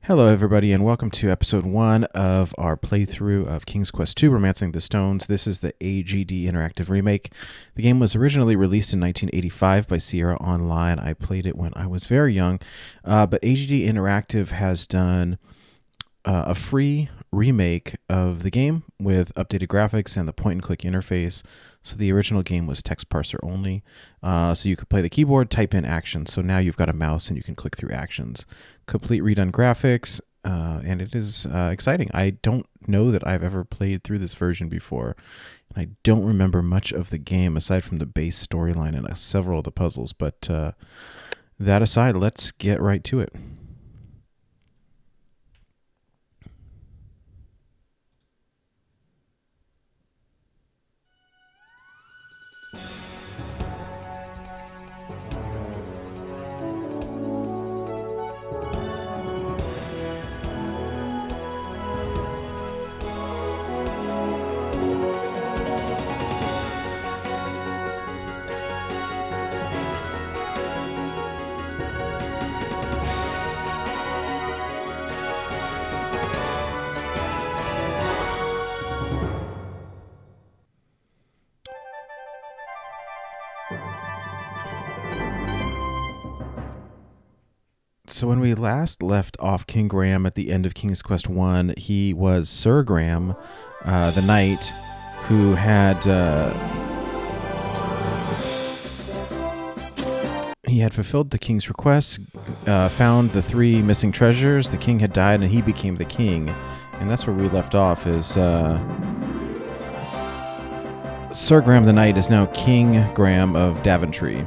Hello, everybody, and welcome to episode 1 of our playthrough of King's Quest II, Romancing the Stones. This is the AGD Interactive Remake. The game was originally released in 1985 by Sierra Online. I played it when I was very young, but AGD Interactive has done a free remake of the game with updated graphics and the point-and-click interface. So the original game was text parser only, so you could play the keyboard, type in actions. So now you've got a mouse and you can click through actions. Complete redone graphics, and it is exciting. I don't know that I've ever played through this version before, and I don't remember much of the game aside from the base storyline and several of the puzzles. But that aside, let's get right to it. So when we last left off King Graham at the end of King's Quest I, he was Sir Graham, the knight, who had fulfilled the king's request, found the 3 missing treasures, the king had died, and he became the king. And that's where we left off, is Sir Graham the knight is now King Graham of Daventry.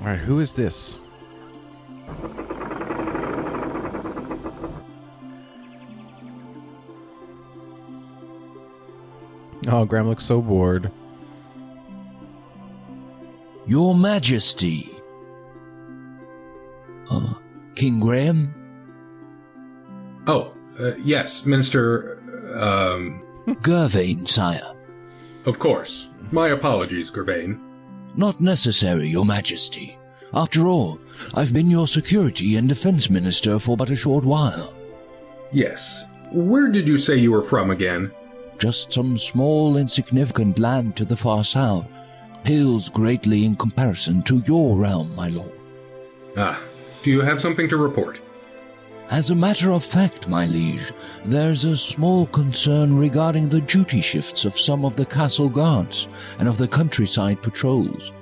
All right, who is this? Oh, Graham looks so bored. Your Majesty. King Graham? Oh, yes, Minister, Gervain, sire. Of course. My apologies, Gervain. Not necessary, Your Majesty. After all, I've been your security and defense minister for but a short while. Yes. Where did you say you were from again? Just some small, insignificant land to the far south. Pales greatly in comparison to your realm, my lord. Ah, do you have something to report? As a matter of fact, my liege, there's a small concern regarding the duty shifts of some of the castle guards and of the countryside patrols.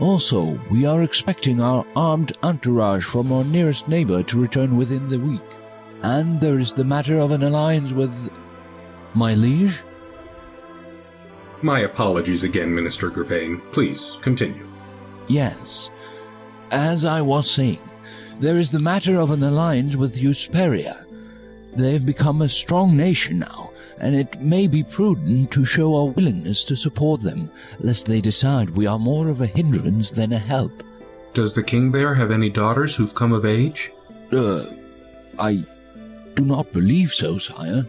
Also, we are expecting our armed entourage from our nearest neighbor to return within the week. And there is the matter of an alliance with... My liege? My apologies again, Minister Gervain. Please, continue. Yes. As I was saying, there is the matter of an alliance with Hesperia. They've become a strong nation now, and it may be prudent to show our willingness to support them, lest they decide we are more of a hindrance than a help. Does the king there have any daughters who've come of age? I do not believe so, sire.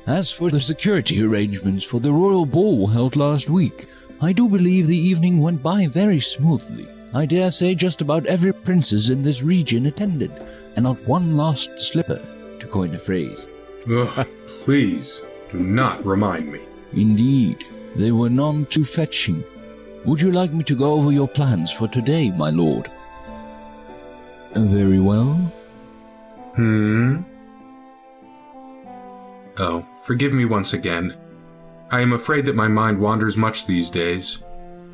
As for the security arrangements for the royal ball held last week, I do believe the evening went by very smoothly. I dare say just about every princess in this region attended, and not one lost slipper, to coin a phrase. Ugh, please, do not remind me. Indeed, they were none too fetching. Would you like me to go over your plans for today, my lord? Very well. Oh, forgive me once again. I am afraid that my mind wanders much these days.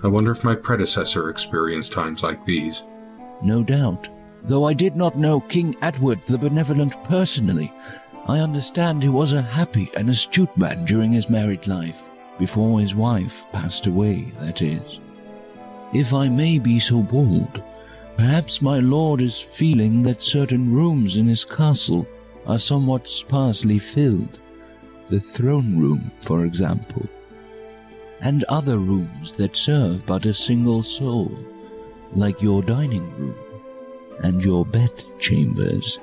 I wonder if my predecessor experienced times like these. No doubt. Though I did not know King Edward the Benevolent personally, I understand he was a happy and astute man during his married life, before his wife passed away, that is. If I may be so bold, perhaps my lord is feeling that certain rooms in his castle are somewhat sparsely filled. The throne room, for example, and other rooms that serve but a single soul, like your dining room and your bed chambers.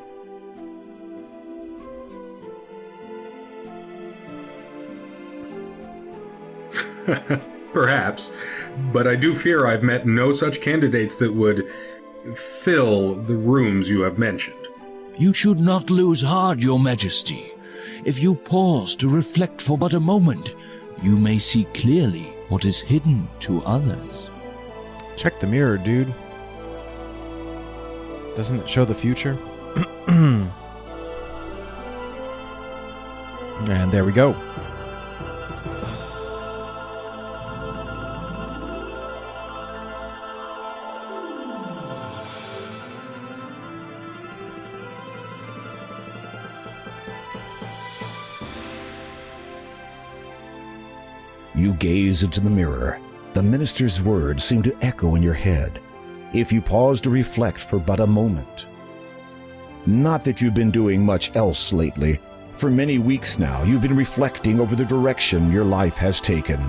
Perhaps, but I do fear I've met no such candidates that would fill the rooms you have mentioned. You should not lose heart, your majesty. If you pause to reflect for but a moment, you may see clearly what is hidden to others. Check the mirror, dude. Doesn't it show the future? And there we go. You gaze into the mirror. The minister's words seem to echo in your head. If you pause to reflect for but a moment. Not that you've been doing much else lately. For many weeks now, you've been reflecting over the direction your life has taken.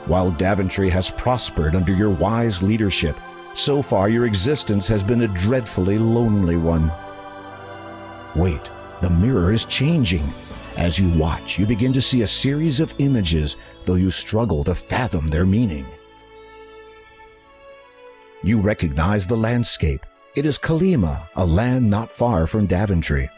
While Daventry has prospered under your wise leadership, so far your existence has been a dreadfully lonely one. Wait, the mirror is changing. As you watch, you begin to see a series of images, though you struggle to fathom their meaning. You recognize the landscape. It is Kolyma, a land not far from Daventry.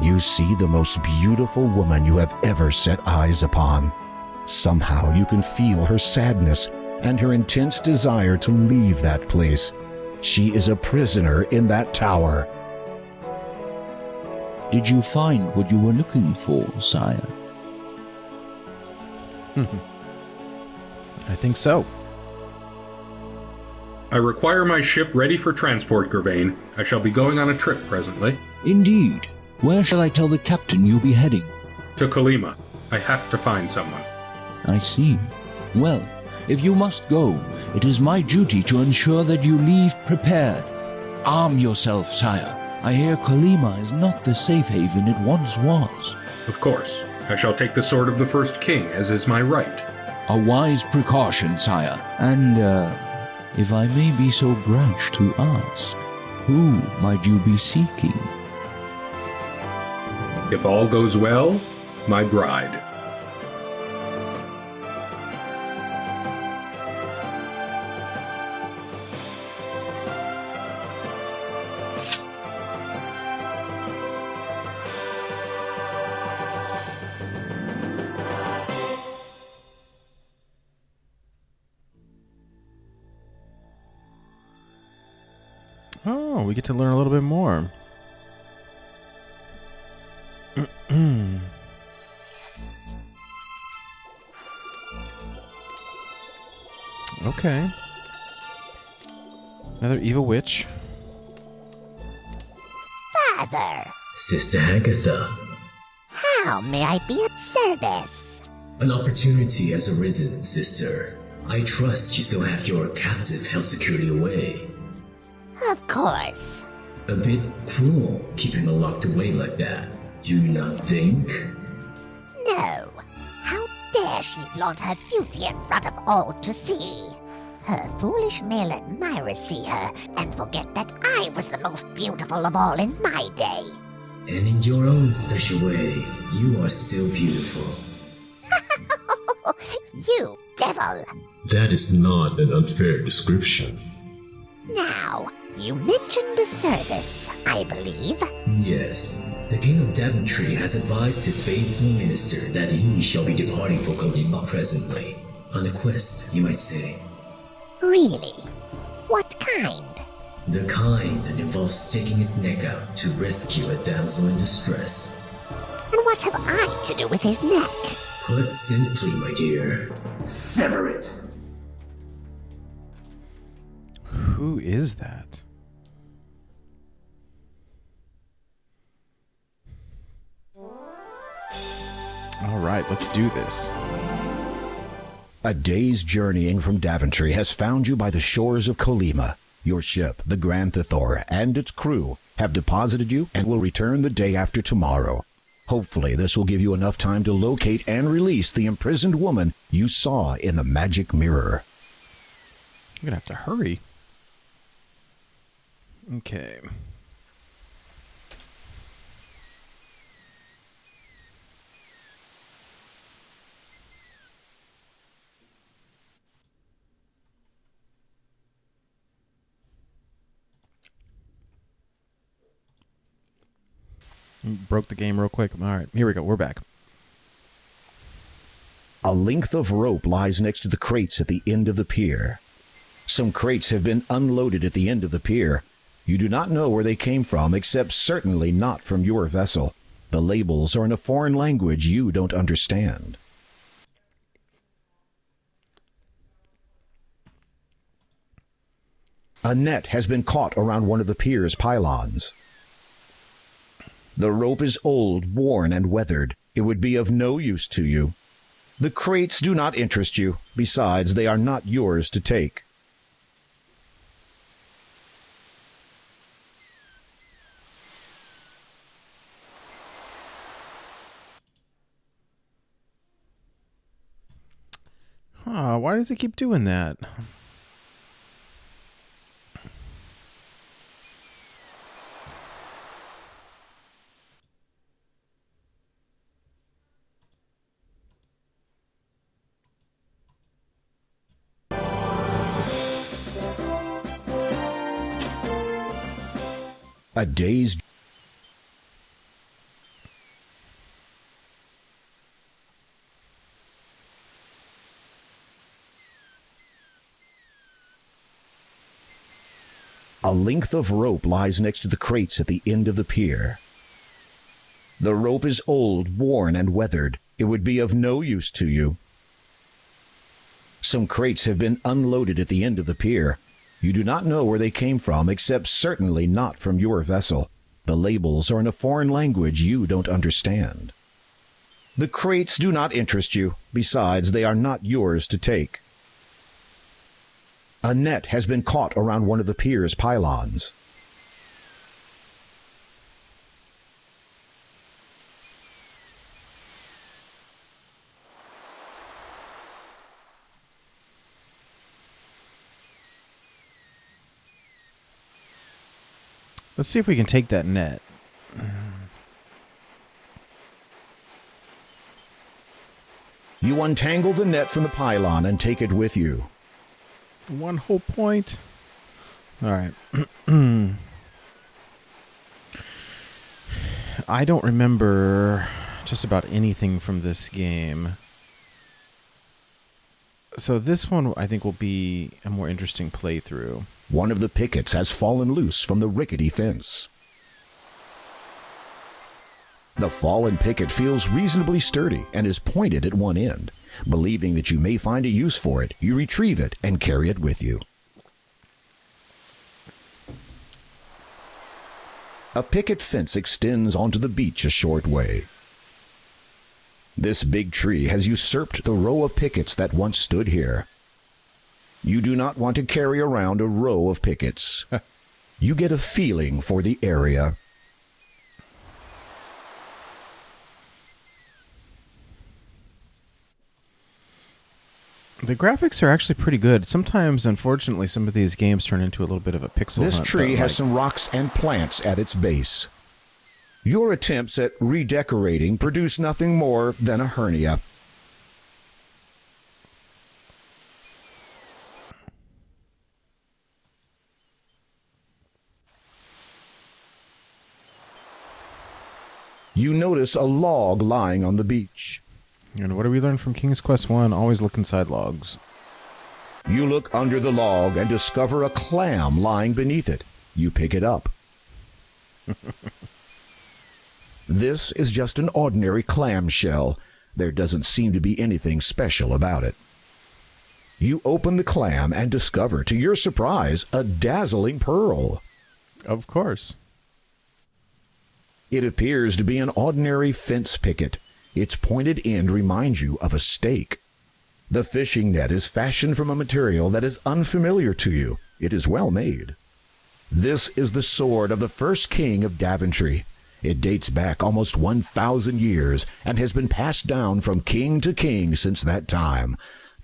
You see the most beautiful woman you have ever set eyes upon. Somehow you can feel her sadness and her intense desire to leave that place. She is a prisoner in that tower. Did you find what you were looking for, sire? I think so. I require my ship ready for transport, Gervain. I shall be going on a trip presently. Indeed. Where shall I tell the captain you'll be heading? To Kolyma. I have to find someone. I see. Well, if you must go, it is my duty to ensure that you leave prepared. Arm yourself, sire. I hear Kolyma is not the safe haven it once was. Of course. I shall take the sword of the first king, as is my right. A wise precaution, sire. And, if I may be so brash to ask, who might you be seeking? If all goes well, my bride. Oh, we get to learn a little bit more. Okay. Another evil witch. Father, Sister Agatha, how may I be of service? an opportunity has arisen, sister. I trust you still have your captive held securely away. Of course. A bit cruel keeping her locked away like that, do you not think? No. How dare she flaunt her beauty in front of all to see? Her foolish male admirers see her and forget that I was the most beautiful of all in my day. And in your own special way, you are still beautiful. You devil! That is not an unfair description. Now, you mentioned a service, I believe. Yes, the King of Daventry has advised his faithful minister that he shall be departing for Kolyma presently. On a quest, you might say. Really? What kind? The kind that involves sticking his neck out to rescue a damsel in distress. And what have I to do with his neck? Put simply, my dear, sever it. Who is that? All right, let's do this. A day's journeying from Daventry has found you by the shores of Kolyma. Your ship, the Grand Thor, and its crew have deposited you and will return the day after tomorrow. Hopefully, this will give you enough time to locate and release the imprisoned woman you saw in the magic mirror. I'm gonna have to hurry. Okay. Broke the game real quick. All right, here we go. We're back. A length of rope lies next to the crates at the end of the pier. Some crates have been unloaded at the end of the pier. You do not know where they came from, except certainly not from your vessel. The labels are in a foreign language you don't understand. A net has been caught around one of the pier's pylons. The rope is old, worn, and weathered. It would be of no use to you. The crates do not interest you. Besides, they are not yours to take. Huh, why does it keep doing that? A day's A length of rope lies next to the crates at the end of the pier. The rope is old, worn, and weathered. It would be of no use to you. Some crates have been unloaded at the end of the pier. You do not know where they came from, except certainly not from your vessel. The labels are in a foreign language you don't understand. The crates do not interest you. Besides, they are not yours to take. A net has been caught around one of the pier's pylons. Let's see if we can take that net. You untangle the net from the pylon and take it with you. One whole point. All right. I don't remember just about anything from this game. So this one, I think, will be a more interesting playthrough. One of the pickets has fallen loose from the rickety fence. The fallen picket feels reasonably sturdy and is pointed at one end. Believing that you may find a use for it, you retrieve it and carry it with you. A picket fence extends onto the beach a short way. This big tree has usurped the row of pickets that once stood here. You do not want to carry around a row of pickets. You get a feeling for the area. The graphics are actually pretty good. Sometimes, unfortunately, some of these games turn into a little bit of a pixel This hunt, tree but, has some rocks and plants at its base. Your attempts at redecorating produce nothing more than a hernia. You notice a log lying on the beach. And what do we learn from King's Quest 1? Always look inside logs. You look under the log and discover a clam lying beneath it. You pick it up. This is just an ordinary clam shell. There doesn't seem to be anything special about it. You open the clam and discover, to your surprise, a dazzling pearl. Of course. It appears to be an ordinary fence picket. Its pointed end reminds you of a stake. The fishing net is fashioned from a material that is unfamiliar to you. It is well made. This is the sword of the first king of Daventry. It dates back almost 1,000 years and has been passed down from king to king since that time.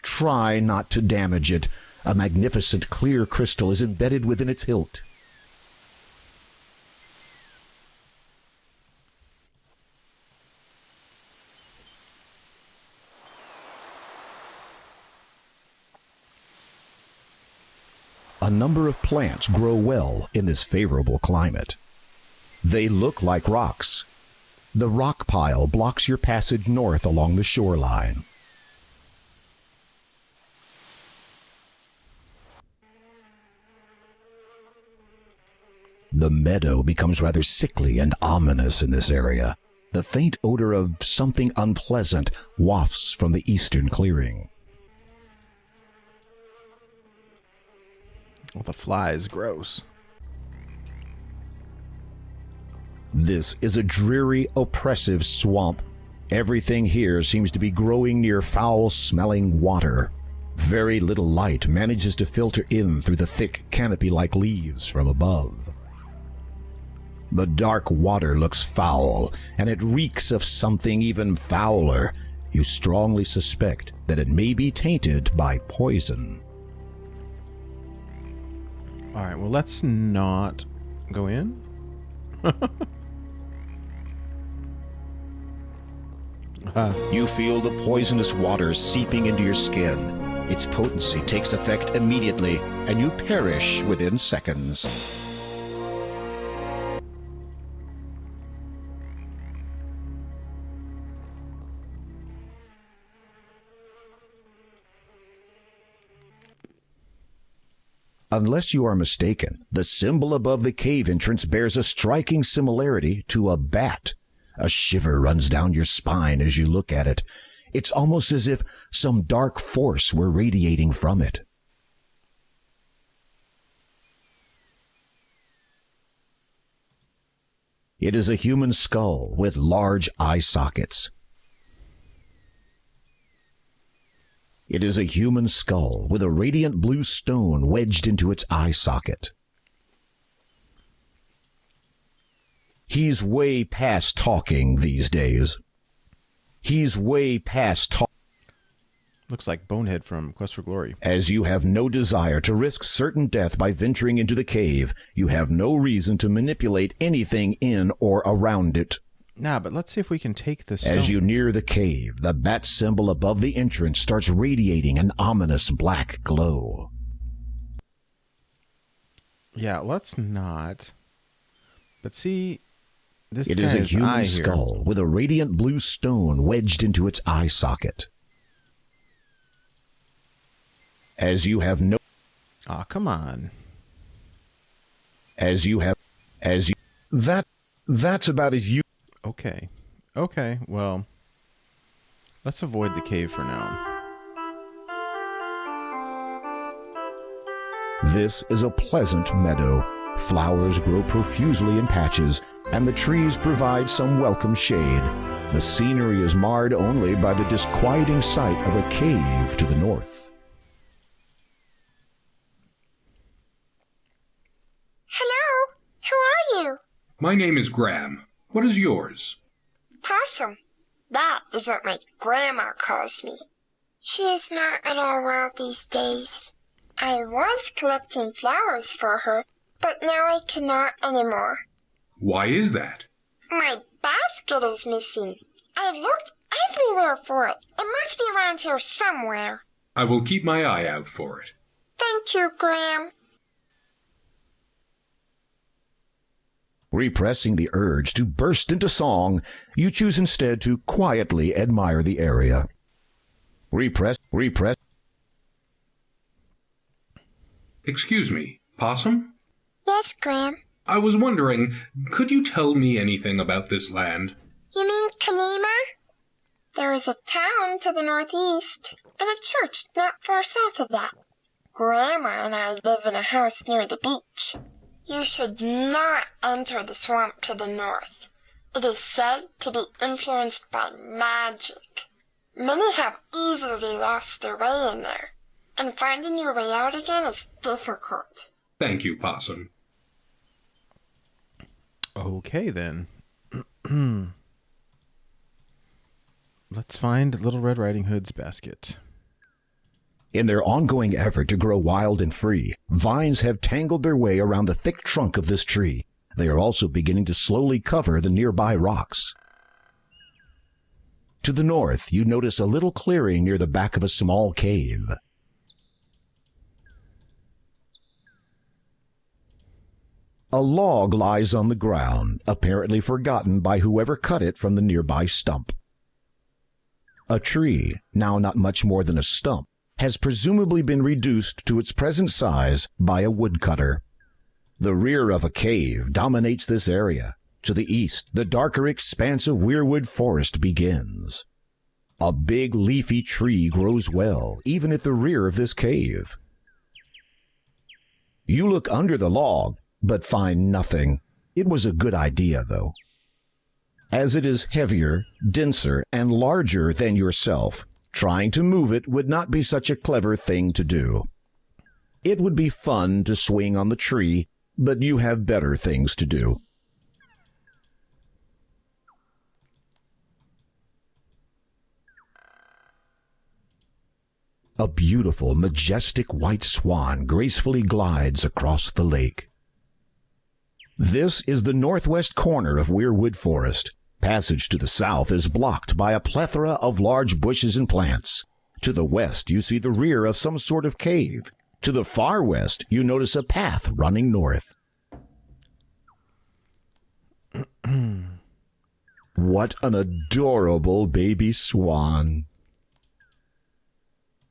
Try not to damage it. A magnificent clear crystal is embedded within its hilt. A number of plants grow well in this favorable climate. They look like rocks. The rock pile blocks your passage north along the shoreline. The meadow becomes rather sickly and ominous in this area. The faint odor of something unpleasant wafts from the eastern clearing. Well, the fly is gross. This is a dreary, oppressive swamp. Everything here seems to be growing near foul-smelling water. Very little light manages to filter in through the thick canopy-like leaves from above. The dark water looks foul, and it reeks of something even fouler. You strongly suspect that it may be tainted by poison. All right, well, let's not go in. You feel the poisonous water seeping into your skin. Its potency takes effect immediately, and you perish within seconds. Unless you are mistaken, the symbol above the cave entrance bears a striking similarity to a bat. A shiver runs down your spine as you look at it. It's almost as if some dark force were radiating from it. It is a human skull with large eye sockets. It is a human skull with a radiant blue stone wedged into its eye socket. He's way past talking these days. He's way past talking. Looks like Bonehead from Quest for Glory. As you have no desire to risk certain death by venturing into the cave, you have no reason to manipulate anything in or around it. Nah, but let's see if we can take this stone. As you near the cave, the bat symbol above the entrance starts radiating an ominous black glow. Yeah, let's not. But see, this It guy's is a human eye skull here. with a radiant blue stone wedged into its eye socket. As you have no... Aw, come on. That's about as you... Okay. Okay, well, let's avoid the cave for now. This is a pleasant meadow. Flowers grow profusely in patches, and the trees provide some welcome shade. The scenery is marred only by the disquieting sight of a cave to the north. Hello, who are you? My name is Graham. What is yours? Possum. That is what my grandma calls me. She is not at all well these days. I was collecting flowers for her, but now I cannot anymore. Why is that? My basket is missing. I've looked everywhere for it. It must be around here somewhere. I will keep my eye out for it. Thank you, Graham. Repressing the urge to burst into song, you choose instead to quietly admire the area. Repress. Excuse me, Possum? Yes, Graham. I was wondering, could you tell me anything about this land? You mean Kolyma? There is a town to the northeast, and a church not far south of that. Grandma and I live in a house near the beach. You should not enter the swamp to the north. It is said to be influenced by magic. Many have easily lost their way in there, and finding your way out again is difficult. Thank you, Possum. Okay, then. Let's find Little Red Riding Hood's basket. In their ongoing effort to grow wild and free, vines have tangled their way around the thick trunk of this tree. They are also beginning to slowly cover the nearby rocks. To the north, you notice a little clearing near the back of a small cave. A log lies on the ground, apparently forgotten by whoever cut it from the nearby stump. A tree, now not much more than a stump, has presumably been reduced to its present size by a woodcutter. The rear of a cave dominates this area. To the east, the darker expanse of weirwood forest begins. A big leafy tree grows well, even at the rear of this cave. You look under the log, but find nothing. It was a good idea, though. As it is heavier, denser, and larger than yourself, trying to move it would not be such a clever thing to do. It would be fun to swing on the tree, but you have better things to do. A beautiful, majestic white swan gracefully glides across the lake. This is the northwest corner of Weirwood Forest. Passage to the south is blocked by a plethora of large bushes and plants. To the west, you see the rear of some sort of cave. To the far west, you notice a path running north. What an adorable baby swan.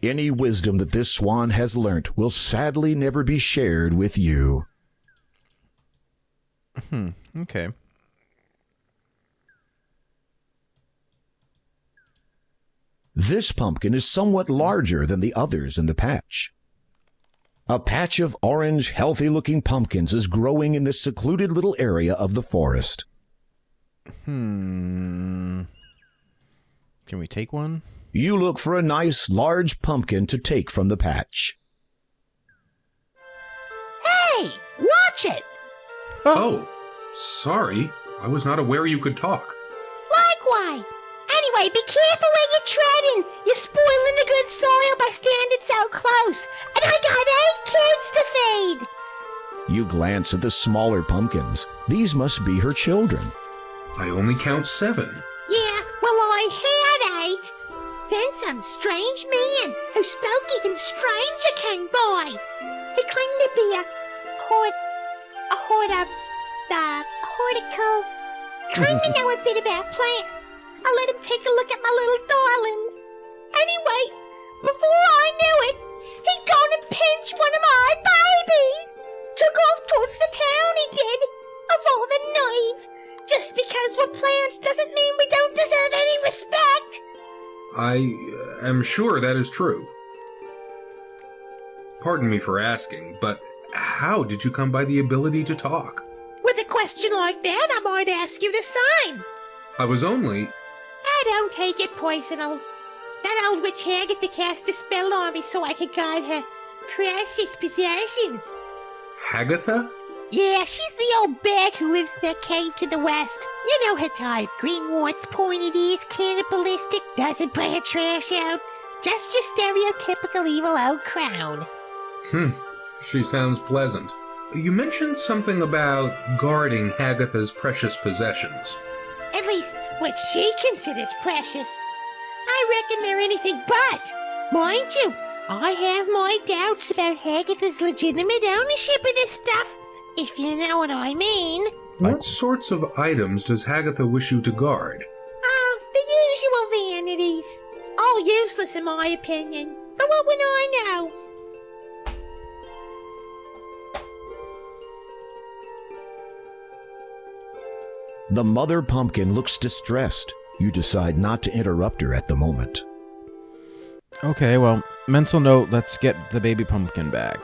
Any wisdom that this swan has learnt will sadly never be shared with you. Okay. This pumpkin is somewhat larger than the others in the patch. A patch of orange, healthy-looking pumpkins is growing in this secluded little area of the forest. Can we take one? You look for a nice, large pumpkin to take from the patch. Hey, watch it! Oh, sorry. I was not aware you could talk. Likewise. Anyway, be careful where you're treading. You're spoiling the good soil by standing so close. And I got 8 kids to feed. You glance at the smaller pumpkins. These must be her children. I only count 7. Yeah, well, I had 8. Then some strange man who spoke even stranger came by. He claimed to be a hortico. Claimed to know a bit about plants. I let him take a look at my little darlings. Anyway, before I knew it, he'd gone and pinched one of my babies. Took off towards the town, he did. Of all the naive. Just because we're plants doesn't mean we don't deserve any respect. I am sure that is true. Pardon me for asking, but how did you come by the ability to talk? With a question like that, I might ask you the same. I was only... I don't take it personal. That old witch Agatha cast a spell on me so I could guard her precious possessions. Hagatha? Yeah, she's the old bag who lives in that cave to the west. You know her type. Green warts, pointed ears, cannibalistic, doesn't put her trash out. Just your stereotypical evil old crown. She sounds pleasant. You mentioned something about guarding Hagatha's precious possessions. At least, what she considers precious. I reckon they're anything but. Mind you, I have my doubts about Hagatha's legitimate ownership of this stuff, if you know what I mean. What sorts of items does Hagatha wish you to guard? The usual vanities. All useless in my opinion. But what would I know? The mother pumpkin looks distressed. You decide not to interrupt her at the moment. Okay, well, mental note, let's get the baby pumpkin back.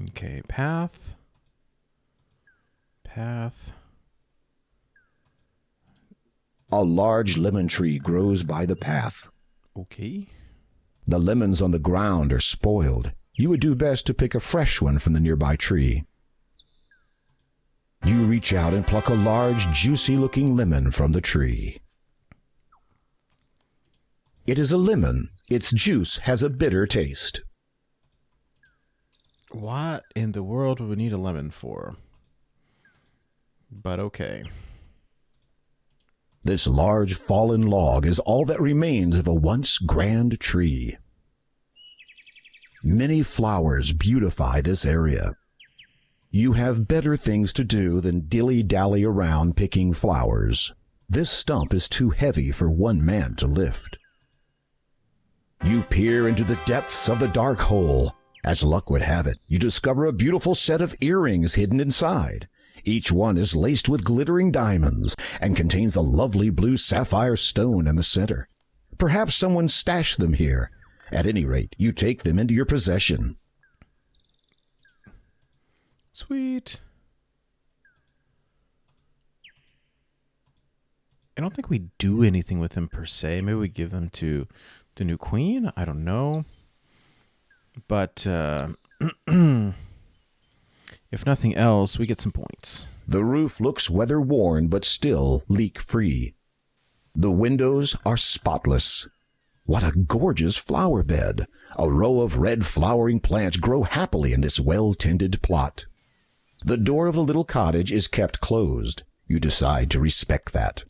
Okay, path. A large lemon tree grows by the path. Okay. The lemons on the ground are spoiled. You would do best to pick a fresh one from the nearby tree. You reach out and pluck a large, juicy-looking lemon from the tree. It is a lemon. Its juice has a bitter taste. What in the world would we need a lemon for? But okay. This large fallen log is all that remains of a once grand tree. Many flowers beautify this area. You have better things to do than dilly-dally around picking flowers. This stump is too heavy for one man to lift. You peer into the depths of the dark hole. As luck would have it, you discover a beautiful set of earrings hidden inside. Each one is laced with glittering diamonds and contains a lovely blue sapphire stone in the center. Perhaps someone stashed them here. At any rate, you take them into your possession. Sweet. I don't think we do anything with them per se. Maybe we give them to the new queen. I don't know. But if nothing else, we get some points. The roof looks weather-worn but still leak-free. The windows are spotless. What a gorgeous flower bed! A row of red flowering plants grow happily in this well-tended plot. The door of the little cottage is kept closed. You decide to respect that.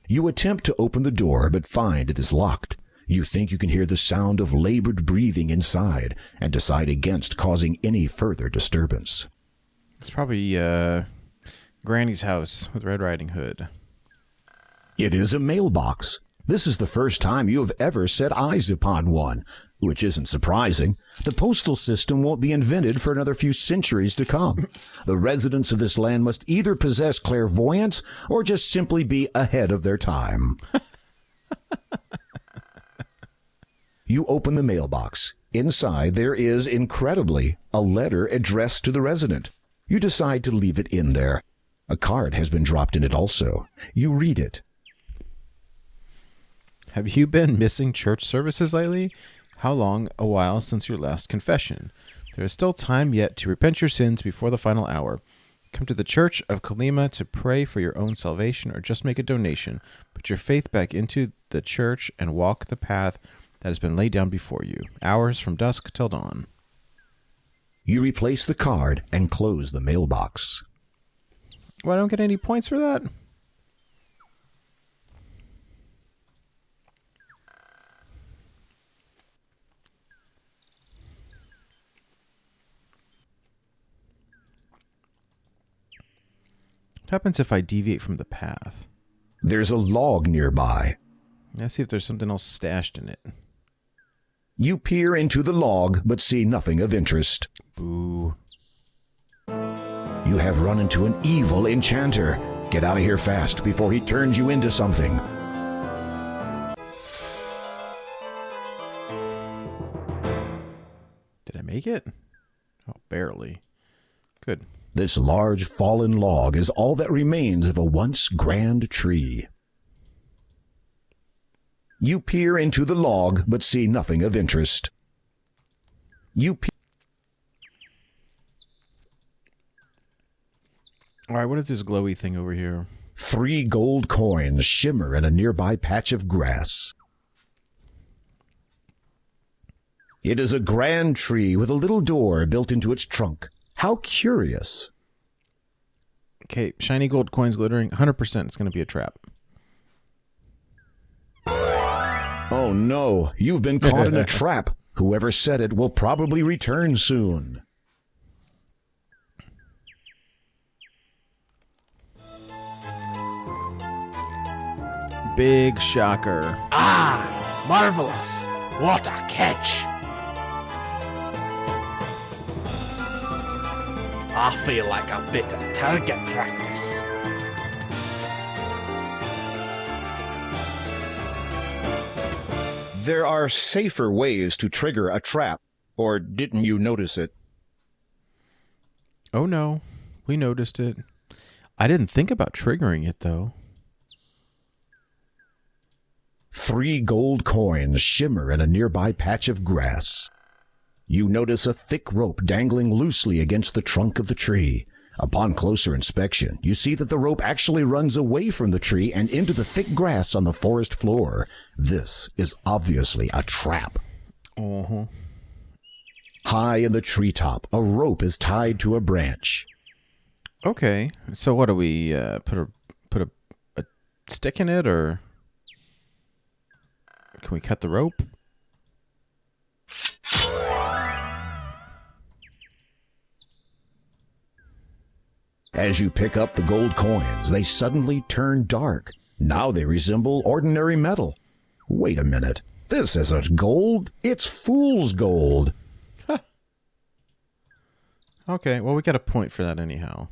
You attempt to open the door but find it is locked. You think you can hear the sound of labored breathing inside and decide against causing any further disturbance. It's probably Granny's house with Red Riding Hood. It is a mailbox. This is the first time you have ever set eyes upon one, which isn't surprising. The postal system won't be invented for another few centuries to come. The residents of this land must either possess clairvoyance or just simply be ahead of their time. You open the mailbox. Inside there is, incredibly, a letter addressed to the resident. You decide to leave it in there. A card has been dropped in it also. You read it. Have you been missing church services lately? How long a while since your last confession? There is still time yet to repent your sins before the final hour. Come to the Church of Kolyma to pray for your own salvation or just make a donation. Put your faith back into the church and walk the path that has been laid down before you. Hours from dusk till dawn. You replace the card and close the mailbox. Well, I don't get any points for that. What happens if I deviate from the path? There's a log nearby. Let's see if there's something else stashed in it. You peer into the log, but see nothing of interest. Boo. You have run into an evil enchanter. Get out of here fast before he turns you into something. Did I make it? Oh, barely. Good. This large fallen log is all that remains of a once grand tree. You peer into the log, but see nothing of interest. All right, what is this glowy thing over here? 3 gold coins shimmer in a nearby patch of grass. It is a grand tree with a little door built into its trunk. How curious. Okay, shiny gold coins glittering. 100% it's going to be a trap. Oh no, you've been caught in a trap. Whoever set it will probably return soon. Big shocker. Ah, marvelous. What a catch. I feel like a bit of target practice. There are safer ways to trigger a trap, or didn't you notice it? Oh no, we noticed it. I didn't think about triggering it though. 3 gold coins shimmer in a nearby patch of grass. You notice a thick rope dangling loosely against the trunk of the tree. Upon closer inspection, you see that the rope actually runs away from the tree and into the thick grass on the forest floor. This is obviously a trap. Uh-huh. High in the treetop, a rope is tied to a branch. Okay, so what do we put a stick in it, or can we cut the rope? As you pick up the gold coins, they suddenly turn dark. Now they resemble ordinary metal. Wait a minute. This isn't gold. It's fool's gold. Huh. Okay, well, we got a point for that anyhow.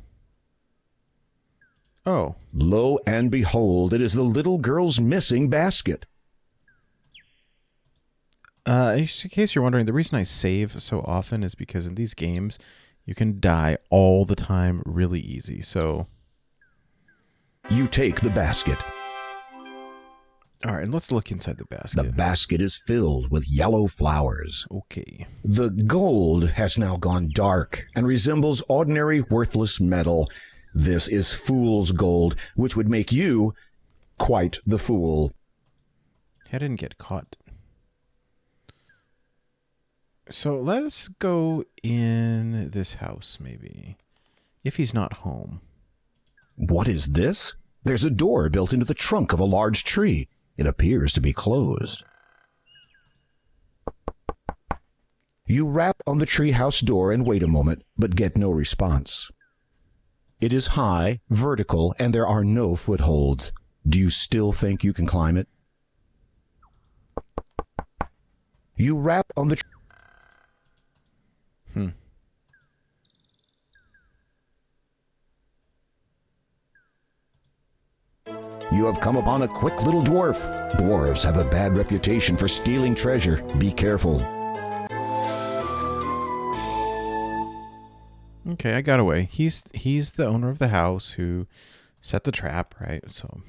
Oh. Lo and behold, it is the little girl's missing basket. In case you're wondering, the reason I save so often is because in these games, you can die all the time really easy, so... You take the basket. All right, let's look inside the basket. The basket is filled with yellow flowers. Okay. The gold has now gone dark and resembles ordinary worthless metal. This is fool's gold, which would make you quite the fool. I didn't get caught. So let us go in this house, maybe. If he's not home. What is this? There's a door built into the trunk of a large tree. It appears to be closed. You rap on the treehouse door and wait a moment, but get no response. It is high, vertical, and there are no footholds. Do you still think you can climb it? You rap on the... You have come upon a quick little dwarf. Dwarves have a bad reputation for stealing treasure. Be careful. Okay, I got away. He's the owner of the house who set the trap, right? So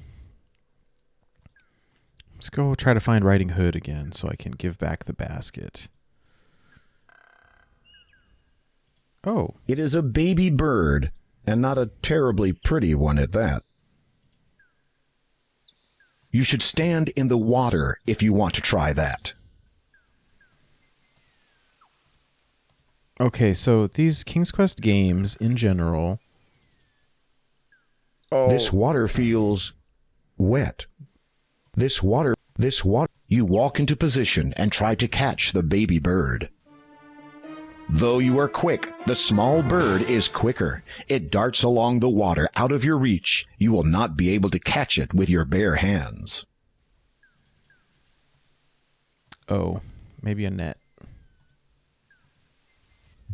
let's go try to find Riding Hood again so I can give back the basket. Oh. It is a baby bird, and not a terribly pretty one at that. You should stand in the water if you want to try that. Okay, so these King's Quest games in general... This water feels wet. This water... You walk into position and try to catch the baby bird. Though you are quick, the small bird is quicker. It darts along the water out of your reach. You will not be able to catch it with your bare hands. Oh, Maybe a net.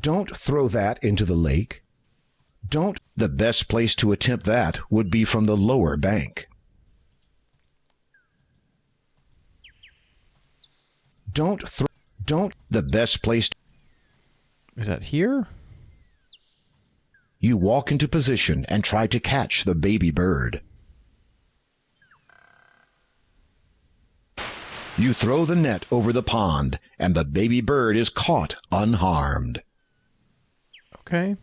Don't throw that into the lake. Don't. The best place to attempt that would be from the lower bank. The best place. Is that here? You walk into position and try to catch the baby bird. You throw the net over the pond, and the baby bird is caught unharmed. Okay.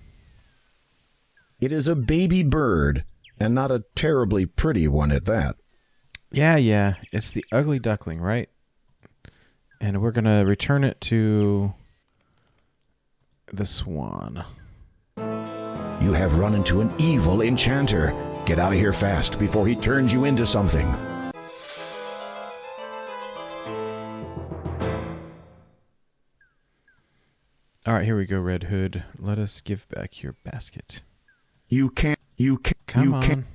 It is a baby bird, and not a terribly pretty one at that. Yeah. It's the ugly duckling, right? And we're going to return it to the swan. You have run into an evil enchanter. Get out of here fast before he turns you into something. All right, here we go, Red Hood. Let us give back your basket. Come on.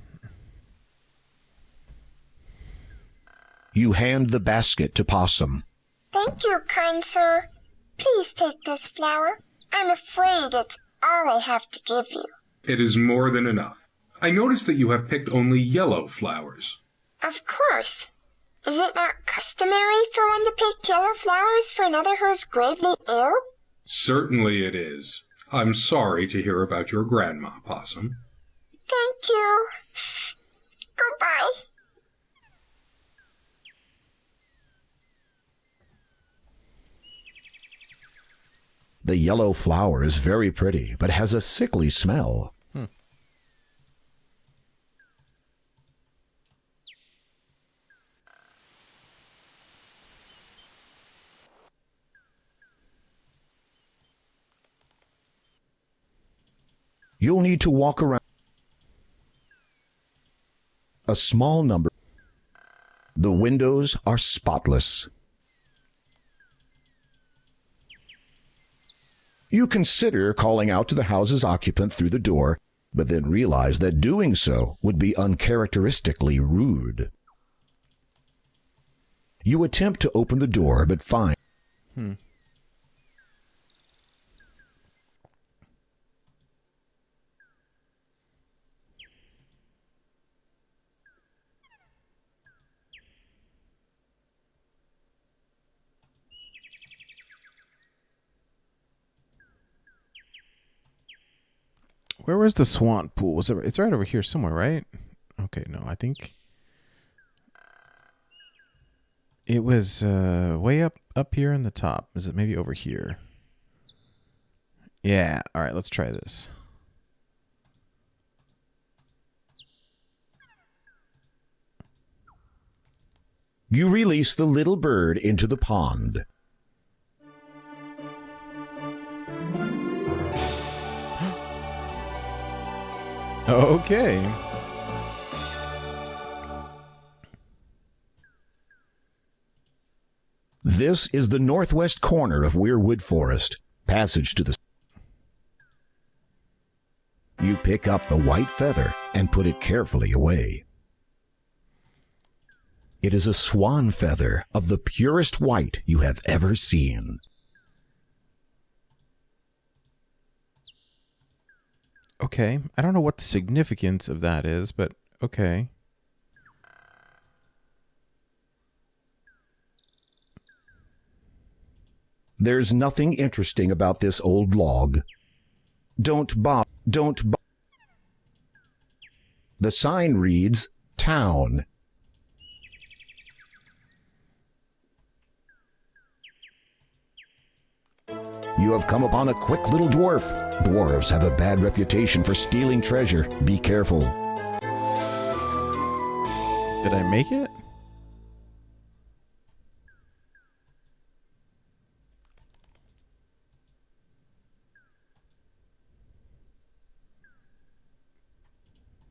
You hand the basket to Possum. Thank you, kind sir. Please take this flower. I'm afraid it's all I have to give you. It is more than enough. I notice that you have picked only yellow flowers. Of course. Is it not customary for one to pick yellow flowers for another who's gravely ill? Certainly it is. I'm sorry to hear about your grandma, Possum. Thank you. Goodbye. The yellow flower is very pretty, but has a sickly smell. You'll need to walk around a small number. The windows are spotless. You consider calling out to the house's occupant through the door, but then realize that doing so would be uncharacteristically rude. You attempt to open the door, but find Where was the swan pool? Was it? It's right over here somewhere, right? Okay, no, I think it was way up here in the top. Is it maybe over here? Yeah. All right, let's try this. you release the little bird into the pond. Okay. This is the northwest corner of Weirwood Forest. Passage to the... You pick up the white feather and put it carefully away. It is a swan feather of the purest white you have ever seen. Okay. I don't know what the significance of that is, but okay. There's nothing interesting about this old log. Don't bother. The sign reads, Town. You have come upon a quick little dwarf. Dwarves have a bad reputation for stealing treasure. Be careful. Did I make it?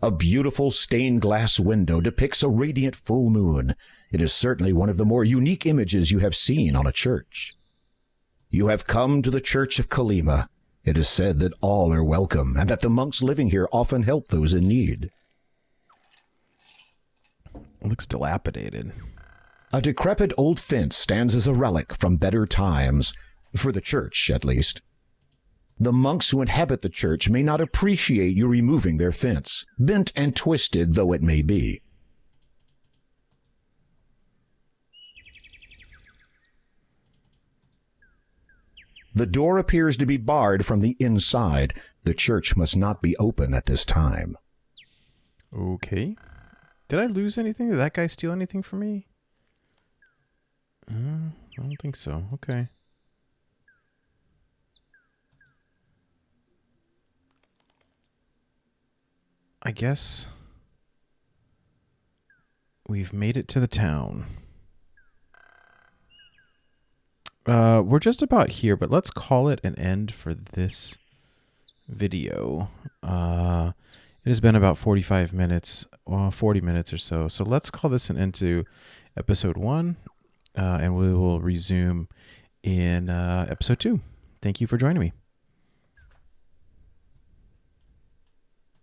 A beautiful stained glass window depicts a radiant full moon. It is certainly one of the more unique images you have seen on a church. You have come to the Church of Kolyma. It is said that all are welcome, and that the monks living here often help those in need. It looks dilapidated. A decrepit old fence stands as a relic from better times, for the church at least. The monks who inhabit the church may not appreciate you removing their fence, bent and twisted though it may be. The door appears to be barred from the inside. The church must not be open at this time. Okay. Did I lose anything? Did that guy steal anything from me? I don't think so. Okay. I guess we've made it to the town. We're just about here, but let's call it an end for this video. It has been about 45 minutes, 40 minutes or so. So let's call this an end to episode 1, and we will resume in episode 2. Thank you for joining me.